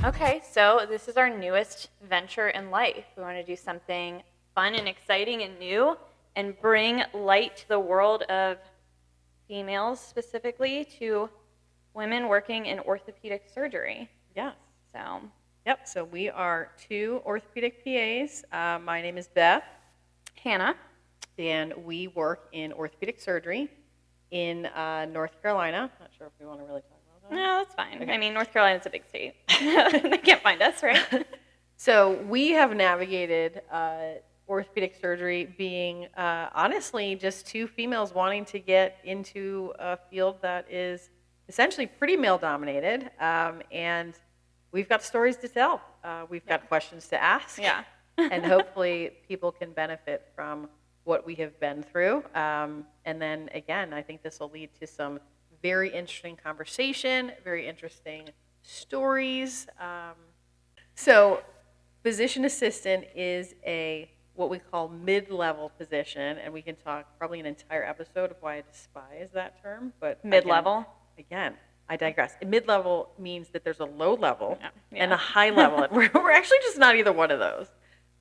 Okay, so this is our newest venture in life. We want to do something fun and exciting and new and bring light to the world of females, specifically to women working in orthopedic surgery. Yes. So, Yep. So we are two orthopedic PAs. My name is Beth, Hannah. and we work in orthopedic surgery in North Carolina. Not sure if we want to really talk about that. No, that's fine. Okay. I mean, North Carolina's a big state. They can't find us, right? So we have navigated orthopedic surgery being honestly just two females wanting to get into a field that is essentially pretty male dominated, and we've got stories to tell. We've got questions to ask. Yeah. And hopefully people can benefit from what we have been through. And then again, I think this will lead to some very interesting conversation, very interesting stories. So physician assistant is what we call mid-level position, and we can talk probably an entire episode of why I despise that term. But Mid-level? Again, I digress. Mid-level means that there's a low level Yeah. and a high level. We're actually just not either one of those.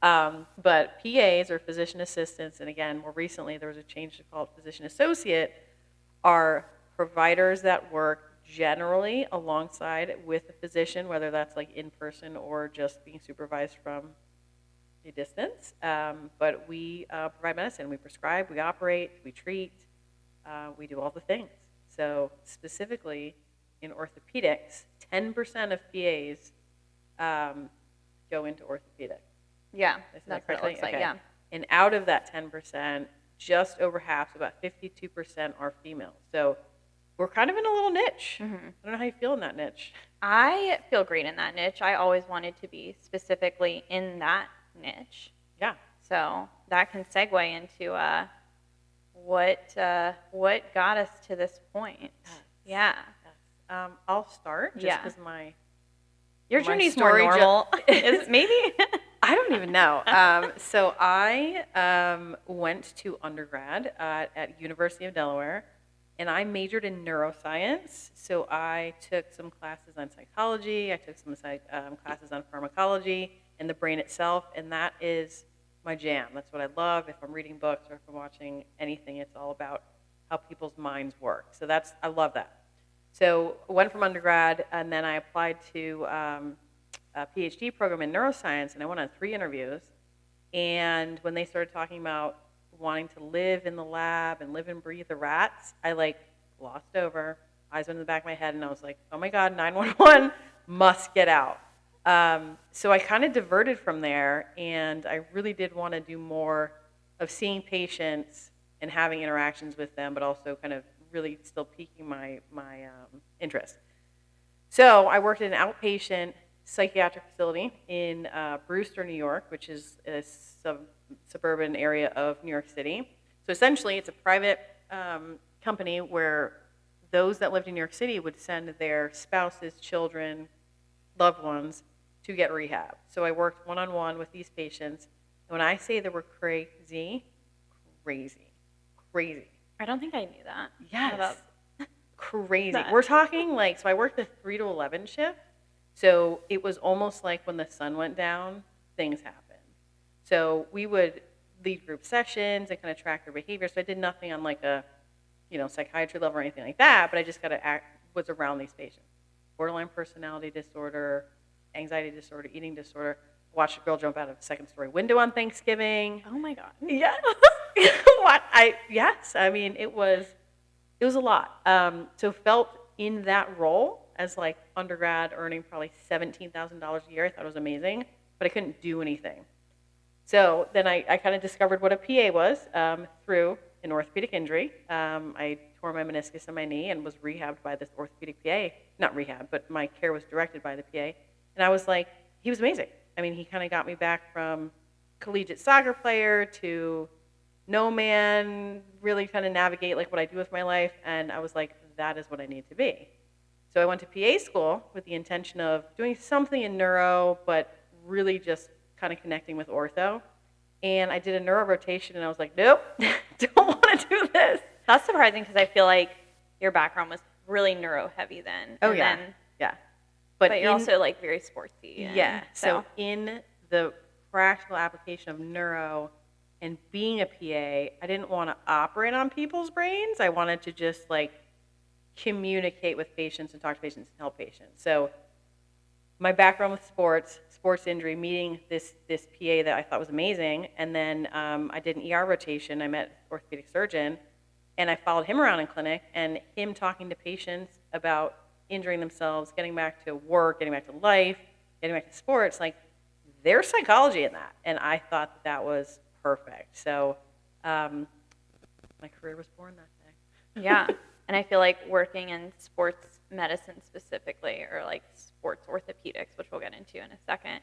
But PAs, or physician assistants, and again, more recently there was a change to call it physician associate, are providers that work generally alongside with a physician, whether that's like in person or just being supervised from a distance. But we provide medicine. We prescribe, we operate, we treat, we do all the things. So specifically in orthopedics, 10% of PAs go into orthopedic. Yeah, That's what it looks like, okay. yeah. And out of that 10%, just over half, so about 52% are female. So we're kind of in a little niche. Mm-hmm. I don't know how you feel in that niche. I feel great in that niche. I always wanted to be specifically in that niche. Yeah. So that can segue into what got us to this point. Yes. Yeah. Yes. I'll start just because Your my journey's more story normal. Is it maybe? I don't even know. So I went to undergrad at University of Delaware, and I majored in neuroscience. So I took some classes on psychology. I took some classes on pharmacology and the brain itself, and that is my jam. That's what I love. If I'm reading books or if I'm watching anything, it's all about how people's minds work. So I love that. So I went from undergrad, and then I applied to a PhD program in neuroscience, and I went on 3 interviews. And when they started talking about wanting to live in the lab and live and breathe the rats, I glossed over, eyes went in the back of my head, and I was like, oh my God, 911 must get out. So I kind of diverted from there, and I really did want to do more of seeing patients and having interactions with them, but also kind of really still piquing my interest. So I worked in an outpatient psychiatric facility in Brewster, New York, which is a suburban area of New York City. So essentially, it's a private company where those that lived in New York City would send their spouses, children, loved ones to get rehab. So I worked one-on-one with these patients. And when I say they were crazy. I don't think I knew that. Yes. Crazy. That. We're talking so I worked a 3 to 11 shift. So it was almost like when the sun went down, things happened. So we would lead group sessions and kind of track their behavior. So I did nothing on a psychiatry level or anything like that, but I just was around these patients. Borderline personality disorder, anxiety disorder, eating disorder. Watched a girl jump out of a 2nd-story window on Thanksgiving. Oh my God. Yes. Yes. I mean, it was a lot. So felt in that role as undergrad, earning probably $17,000 a year. I thought it was amazing, but I couldn't do anything. So then I kind of discovered what a PA was through an orthopedic injury. I tore my meniscus in my knee and was rehabbed by this orthopedic PA. Not rehab, but my care was directed by the PA. And I was like, he was amazing. I mean, he kind of got me back from collegiate soccer player to no man, really kind of navigate what I do with my life. And I was like, that is what I need to be. So I went to PA school with the intention of doing something in neuro, but really just kind of connecting with ortho. And I did a neuro rotation, and I was like, nope, don't want to do this. That's surprising because I feel like your background was really neuro heavy then. Oh, and yeah. Then yeah. But you're also like very sportsy. Yeah. So in the practical application of neuro and being a PA, I didn't want to operate on people's brains. I wanted to just like communicate with patients and talk to patients and help patients. So my background with sports injury, meeting this PA that I thought was amazing, and then I did an ER rotation. I met an orthopedic surgeon, and I followed him around in clinic, and him talking to patients about injuring themselves, getting back to work, getting back to life, getting back to sports. Like, there's psychology in that, and I thought that was perfect. So my career was born that day. Yeah. And I feel like working in sports medicine specifically, or like sports orthopedics, which we'll get into in a second,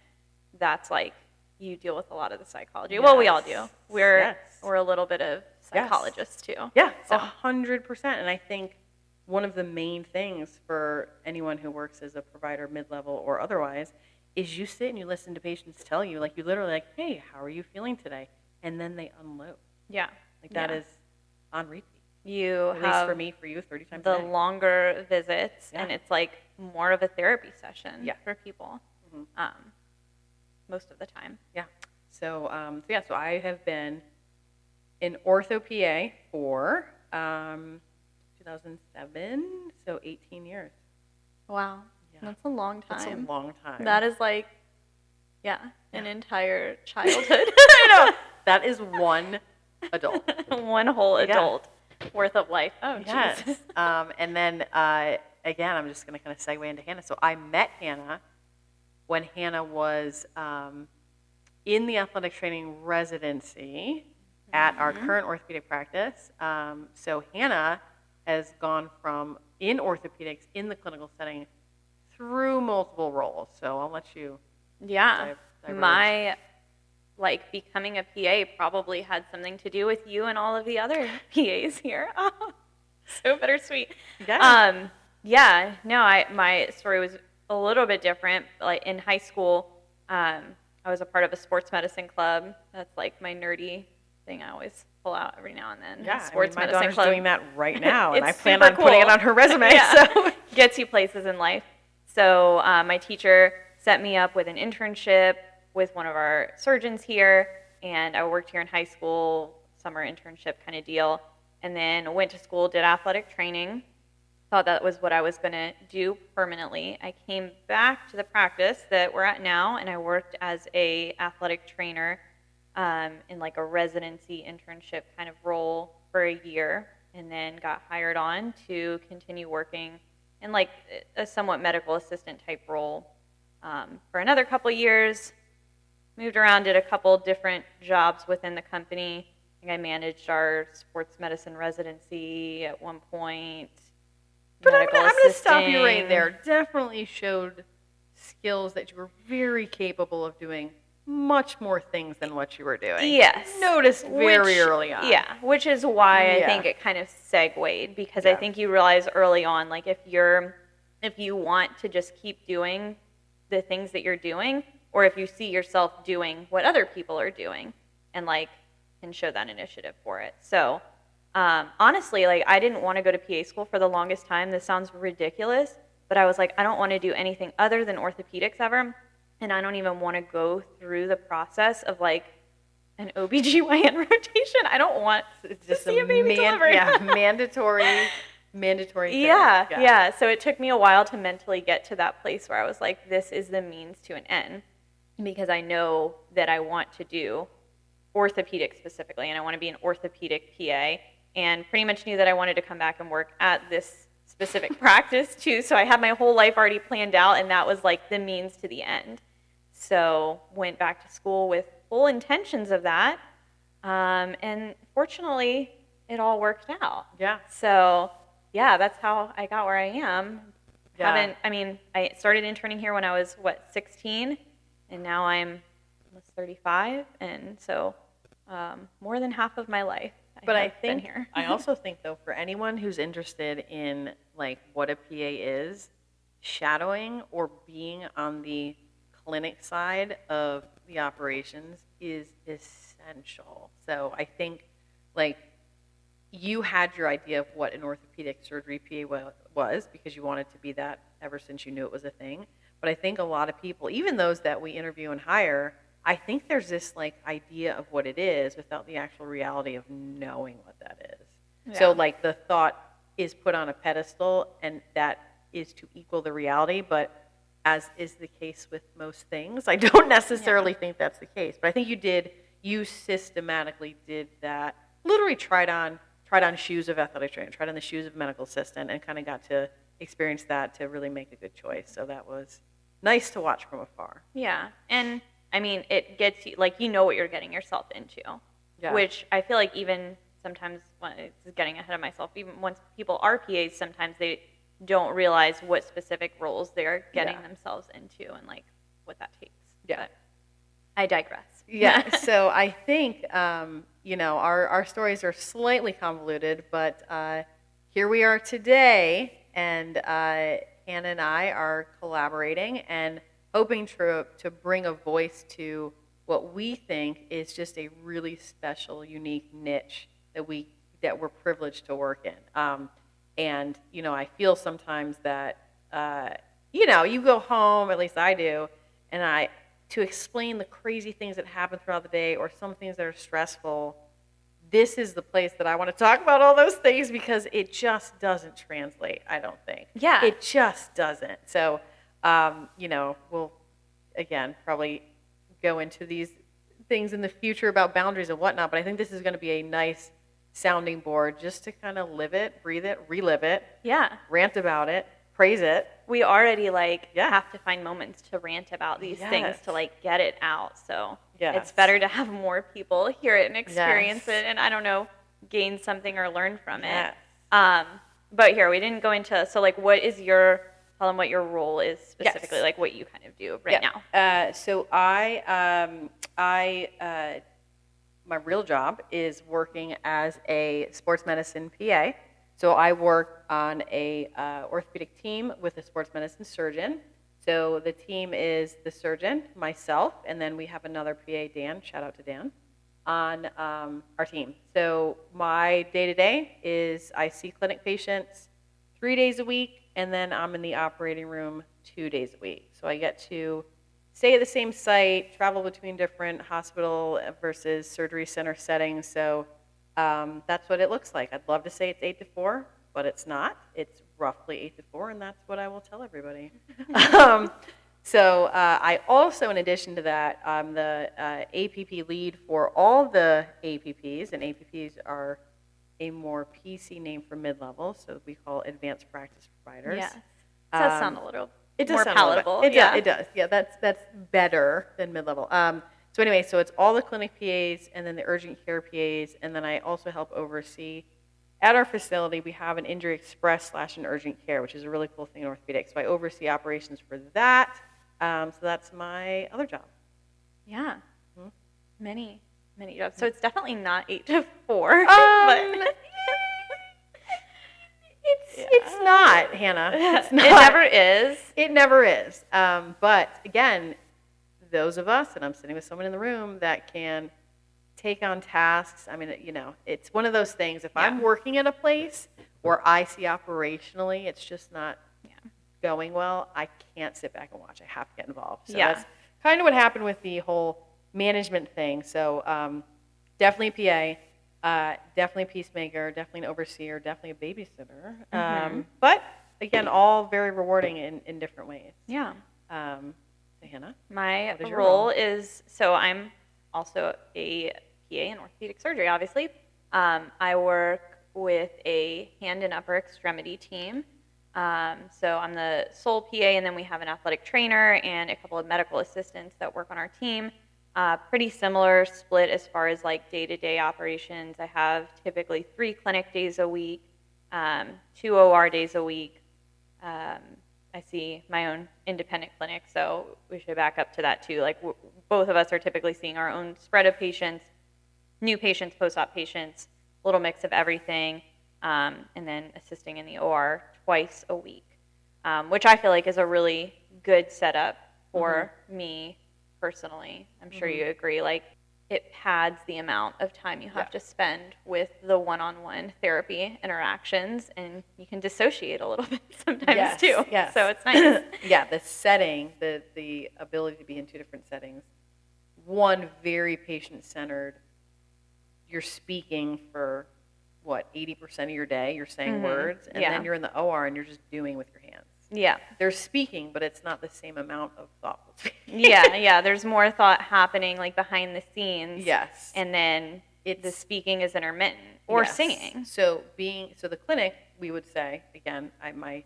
that's like you deal with a lot of the psychology. Yes. Well, we all do. We're Yes. a little bit of psychologists too. Yeah, So 100%. And I think one of the main things for anyone who works as a provider, mid-level or otherwise, is you sit and you listen to patients tell you, like, you literally like, hey, how are you feeling today? And then they unload. yeah, Like, that is on repeat. you At least have for me, for you, 30 times the a day. longer visits, Yeah. and it's like more of a therapy session Yeah. for people Mhm. most of the time. Yeah. So, so I have been in ortho PA for 2007, so 18 years. Wow, Yeah. that's a long time. That's a long time. That is like, an entire childhood. I know. That is one adult. One whole adult worth of life. Oh, Yes. jeez. And then, again, I'm just going to kind of segue into Hannah. So I met Hannah when Hannah was in the athletic training residency at our current orthopedic practice. So Hannah has gone from in orthopedics in the clinical setting through multiple roles. So I'll let you Yeah. diverge. My, like, becoming a PA probably had something to do with you and all of the other PAs here. Oh, so bittersweet. Yeah. My story was a little bit different. Like, in high school, I was a part of a sports medicine club. That's like my nerdy thing I always pull out every now and then. Yeah, Sports my medicine daughter's club. doing that right now, and I It's plan super on putting it cool. on her resume. Yeah. So Gets you places in life. So my teacher set me up with an internship with one of our surgeons here, and I worked here in high school, summer internship kind of deal, and then went to school, did athletic training, thought that was what I was going to do permanently. I came back to the practice that we're at now, and I worked as a athletic trainer in like a residency internship kind of role for a year, and then got hired on to continue working in like a somewhat medical assistant type role for another couple years. Moved around, did a couple different jobs within the company. I think I managed our sports medicine residency at one point. But I'm going to stop you right assisting. there. Definitely showed skills that you were very capable of doing much more things than what you were doing. Yes. Noticed very early on. Yeah, which is why I Yeah. think it kind of segued, because Yeah. I think you realize early on, like, if you want to just keep doing the things that you're doing, or if you see yourself doing what other people are doing, and like can show that initiative for it. So honestly, like, I didn't want to go to PA school for the longest time. This sounds ridiculous, but I was like, I don't want to do anything other than orthopedics ever, and I don't even want to go through the process of like an OBGYN rotation. I don't want It's to just see a baby delivered. mandatory thing. Yeah. So it took me a while to mentally get to that place where I was like, this is the means to an end, because I know that I want to do orthopedic specifically, and I want to be an orthopedic PA, and pretty much knew that I wanted to come back and work at this specific practice too. So I had my whole life already planned out, and that was like the means to the end. So went back to school with full intentions of that, and fortunately, it all worked out. Yeah. So yeah, that's how I got where I am. Yeah. I started interning here when I was 16, and now I'm almost 35, and so more than half of my life But I have been think here. I also think, though, for anyone who's interested in like what a PA is, shadowing or being on the clinic side of the operations is essential. So I think, like, you had your idea of what an orthopedic surgery PA was because you wanted to be that ever since you knew it was a thing. But I think a lot of people, even those that we interview and hire, I think there's this like idea of what it is without the actual reality of knowing what that is. Yeah. So like the thought is put on a pedestal and that is to equal the reality, but as is the case with most things, I don't necessarily think that's the case. But I think you systematically did that, literally tried on shoes of athletic trainer, tried on the shoes of a medical assistant, and kind of got to experience that to really make a good choice. So that was nice to watch from afar. Yeah. And I mean, it gets you, like, you know what you're getting yourself into, Yeah. which I feel like even sometimes, when it's getting ahead of myself, even once people are PAs, sometimes they don't realize what specific roles they're getting themselves into and like what that takes. Yeah. But I digress. Yeah. So I think, our stories are slightly convoluted, but here we are today, and Hannah and I are collaborating and hoping to bring a voice to what we think is just a really special, unique niche that we're privileged to work in. And I feel sometimes that you go home, at least I do, and to explain the crazy things that happen throughout the day or some things that are stressful. This is the place that I want to talk about all those things because it just doesn't translate, I don't think. Yeah. It just doesn't. So, we'll, again, probably go into these things in the future about boundaries and whatnot, but I think this is going to be a nice sounding board just to kind of live it, breathe it, relive it, rant about it, praise it. We already have to find moments to rant about these things to get it out. So it's better to have more people hear it and experience it, and I don't know, gain something or learn from it. But here we didn't go into what is tell them what your role is specifically, like what you kind of do right now. So my real job is working as a sports medicine PA. So I work on a orthopedic team with a sports medicine surgeon. So the team is the surgeon, myself, and then we have another PA, Dan, shout out to Dan, on our team. So my day-to-day is I see clinic patients 3 days a week, and then I'm in the operating room 2 days a week. So I get to stay at the same site, travel between different hospital versus surgery center settings. So that's what it looks like. I'd love to say it's 8 to 4, but it's not. It's roughly 8 to 4, and that's what I will tell everybody. So I also, in addition to that, I'm the APP lead for all the APPs, and APPs are a more PC name for mid-level, so we call advanced practice providers. Yes. It does sound a little it does more sound palatable. It does. Yeah, that's better than mid-level. So anyway, so it's all the clinic PAs and then the urgent care PAs, and then I also help oversee. At our facility, we have an injury express / an urgent care, which is a really cool thing in orthopedics. So I oversee operations for that. So that's my other job. Yeah. Mm-hmm. Many jobs. So it's definitely not 8 to 4. But it's not, Hannah. It's not. It never is. It never is. But again, those of us, and I'm sitting with someone in the room that can take on tasks. I mean, it's one of those things. If I'm working at a place where I see operationally it's just not going well, I can't sit back and watch. I have to get involved. So that's kind of what happened with the whole management thing. So definitely a PA, definitely a peacemaker, definitely an overseer, definitely a babysitter. But again, all very rewarding in different ways. Yeah. Hannah? My role is, so I'm also a PA in orthopedic surgery, obviously. I work with a hand and upper extremity team. So I'm the sole PA, and then we have an athletic trainer and a couple of medical assistants that work on our team. Pretty similar split as far as day-to-day operations. I have typically 3 clinic days a week, 2 OR days a week. I see my own independent clinic, so we should back up to that too. Both of us are typically seeing our own spread of patients, new patients, post-op patients, a little mix of everything, and then assisting in the OR twice a week, which I feel like is a really good setup for me personally. I'm sure you agree. it pads the amount of time you have to spend with the one-on-one therapy interactions, and you can dissociate a little bit sometimes too. Yes. So it's nice. Yeah, the setting, the ability to be in two different settings. One, very patient-centered. You're speaking for, 80% of your day? You're saying words, and then you're in the OR and you're just doing with your hands. Yeah. They're speaking, but it's not the same amount of thoughtful speaking. Yeah. There's more thought happening like behind the scenes. Yes. And then the speaking is intermittent or singing. So the clinic, we would say, again, my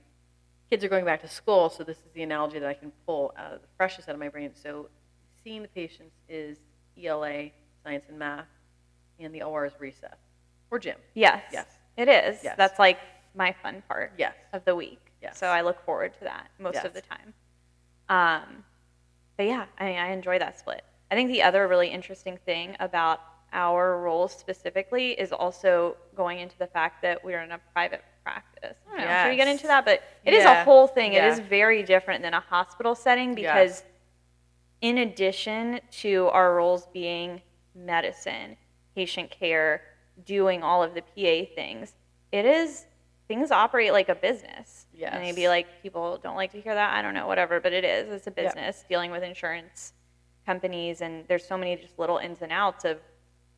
kids are going back to school, so this is the analogy that I can pull out of the freshest out of my brain. So seeing the patients is ELA, science and math, and the OR is recess or gym. Yes. It is. Yes. That's like my fun part of the week. Yes. So I look forward to that most of the time. But yeah, I enjoy that split. I think the other really interesting thing about our roles specifically is also going into the fact that we're in a private practice. I don't know, should we get into that? But it is a whole thing. It is very different than a hospital setting because in addition to our roles being medicine, patient care, doing all of the PA things, things operate like a business. Yes. And maybe like people don't like to hear that. I don't know, whatever, but it is. It's a business dealing with insurance companies, and there's so many just little ins and outs of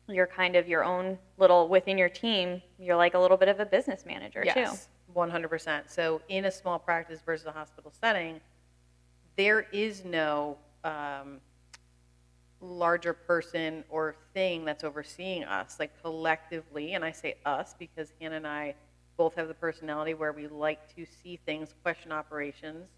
you're kind of your own little, within your team, you're like a little bit of a business manager too. 100%. So in a small practice versus a hospital setting, there is no larger person or thing that's overseeing us, like collectively, and I say us because Hannah and I both have the personality where we like to see things, question operations,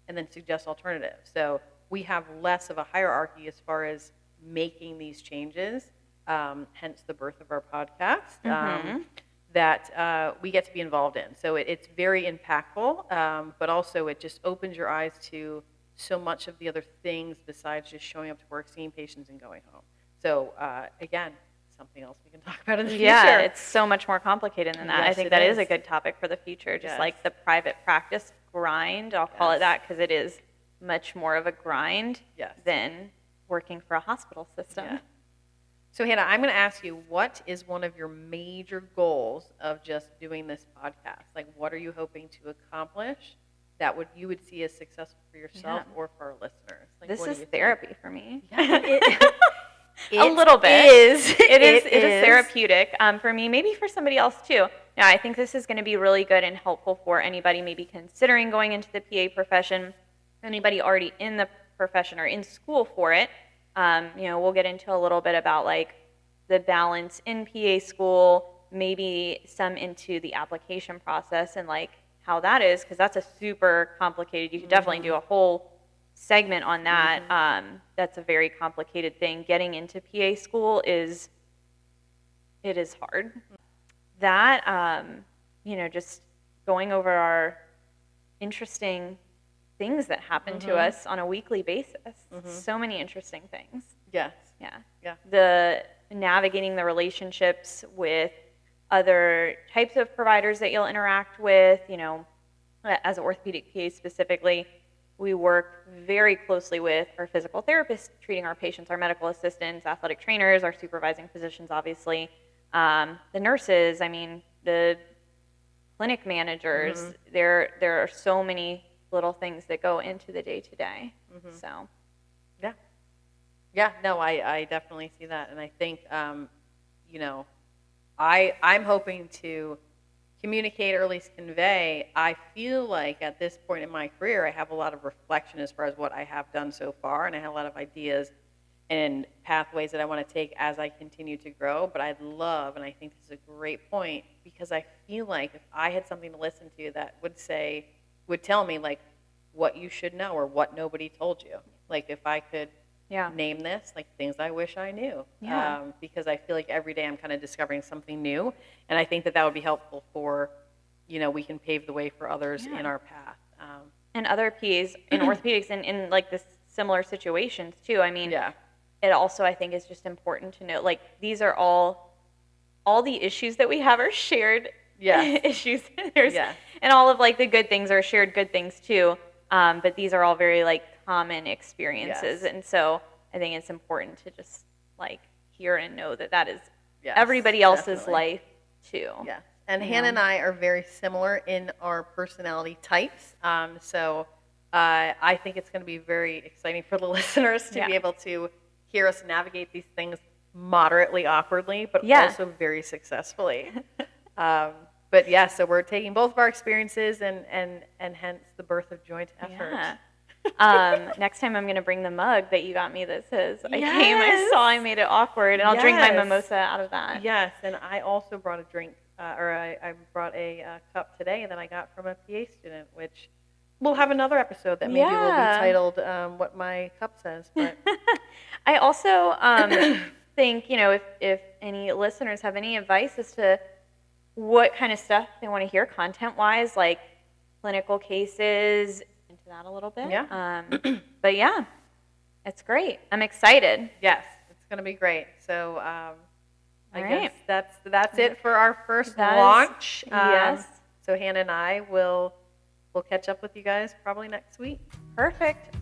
and then suggest alternatives. So we have less of a hierarchy as far as making these changes, hence the birth of our podcast, that we get to be involved in. So it's very impactful, but also it just opens your eyes to so much of the other things besides just showing up to work, seeing patients, and going home. So again, something else we can talk about in the future. Yeah, it's so much more complicated than that. Yes, I think that is a good topic for the future, just like the private practice grind. I'll call it that because it is much more of a grind than working for a hospital system. Yeah. So Hannah, I'm going to ask you, what is one of your major goals of just doing this podcast? Like, what are you hoping to accomplish that you would see as successful for yourself or for our listeners? Like, this is therapy for me. Yeah, a little bit. It is therapeutic for me, maybe for somebody else too. Yeah, I think this is going to be really good and helpful for anybody maybe considering going into the PA profession, anybody already in the profession or in school for it. We'll get into a little bit about like the balance in PA school, maybe some into the application process and like how that is, because that's a super complicated. You could definitely do a whole segment on that. That's a very complicated thing. Getting into PA school is hard. That just going over our interesting things that happen to us on a weekly basis. So many interesting things. Yes. Yeah. The navigating the relationships with other types of providers that you'll interact with, as an orthopedic PA specifically, we work very closely with our physical therapists treating our patients, our medical assistants, athletic trainers, our supervising physicians, obviously, the nurses, the clinic managers. There are so many little things that go into the day-to-day. So, I definitely see that, and I think, I'm hoping to communicate or at least convey. I feel like at this point in my career, I have a lot of reflection as far as what I have done so far, and I have a lot of ideas and pathways that I want to take as I continue to grow. But I'd love, and I think this is a great point, because I feel like if I had something to listen to that would tell me like what you should know or what nobody told you. Like if I could name this, like things I wish I knew. Because I feel like every day I'm kind of discovering something new. And I think that would be helpful for, we can pave the way for others in our path. And other PAs in orthopedics and in like this similar situations too. It also, I think, is just important to know, like, these are all the issues that we have are shared issues. And all of like the good things are shared good things too. But these are all very like common experiences. And so I think it's important to just like hear and know that that is Yes, everybody else's definitely. life too. Yeah. And You Hannah and know? I are very similar in our personality types. So I think it's going to be very exciting for the listeners to Yeah. be able to hear us navigate these things moderately awkwardly, but Yeah. also very successfully. But yeah, so we're taking both of our experiences and hence the birth of joint effort. Yeah. Next time I'm going to bring the mug that you got me that says, I came, I Yes. saw, I made it awkward, and I'll drink my Yes. mimosa out of that. Yes, and I also brought a drink, I brought a cup today that I got from a PA student, which we'll have another episode that maybe will be Yeah. titled What My Cup Says. But I also think, you know, if any listeners have any advice as to what kind of stuff they want to hear content-wise, like clinical cases, into that a little bit. Yeah. But yeah, it's great. I'm excited. Yes, it's going to be great. So I All guess right. that's it for our first That is- launch. yes. So Hannah and I will catch up with you guys probably next week. Perfect.